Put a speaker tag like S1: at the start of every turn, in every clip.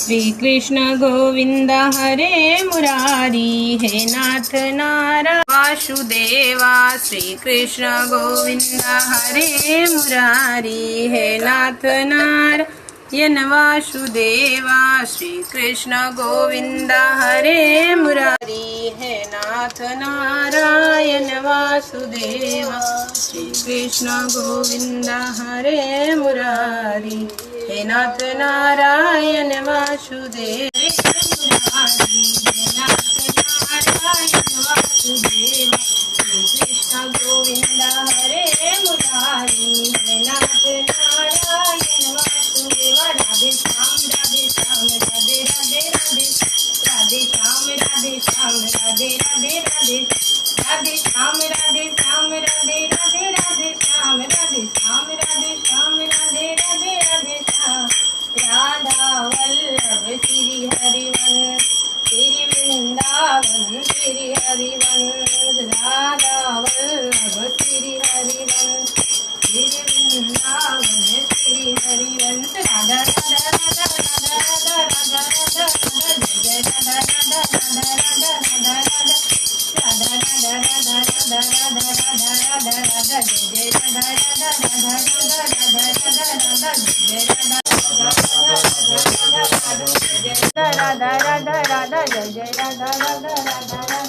S1: श्री कृष्ण गोविंद हरे मुरारी, हे नाथ नारायण वासुदेवा। श्री कृष्ण गोविंद हरे मुरारी, हे नाथ नारायण वासुदेवा। श्री कृष्ण गोविंद हरे मुरारी, हे नाथ नारायण वासुदेवा। श्री कृष्ण गोविंद हरे मुरारी, हे नाथ नारायण वासुदेव। कृष्ण गोविंद हरे मुरारी, हे नाथ नारायण वासुदेव। राधे श्याम राधे श्याम राधे राधे राधे, राधे श्याम राधे श्याम राधे राधे राधे, राधे श्याम राधे श्याम राधे राधे राधे श्याम, राधे श्याम राधे श्याम राधे राधे राधे श्याम। राधा वल्लभ श्री हरिवंश, श्री वृंदावन श्री हरिवंश। राधा वल्लभ श्री हरिवंश, श्री वृंदावन श्री हरिवंश। राधा राधा राधा राधा राधा राधा राधा राधा, जय राधा राधा राधा राधा राधा राधा, राधा राधा राधा राधा राधा राधा राधा राधा, जय राधा राधा राधा राधा राधा राधा राधा, जय राधा राधा राधा राधा, जय राधा राधा राधा राधा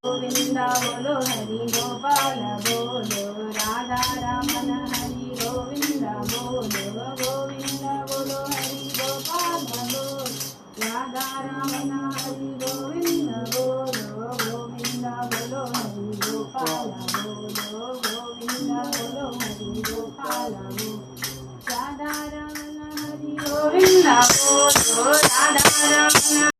S1: गोविंदा बोलो हरि गोपाल बोलो, राधा रमन हरि गोविंदा बोलो, गोविंदा बोलो हरि गोपाल बोलो, राधा रमन हरि गोविंदा बोलो, गोविंदा बोलो हरि गोपाल बोलो, गोविंदा बोलो हरि गोपाल बोलो, राधा रमन हरि गोविंदा बोलो, राधा रमन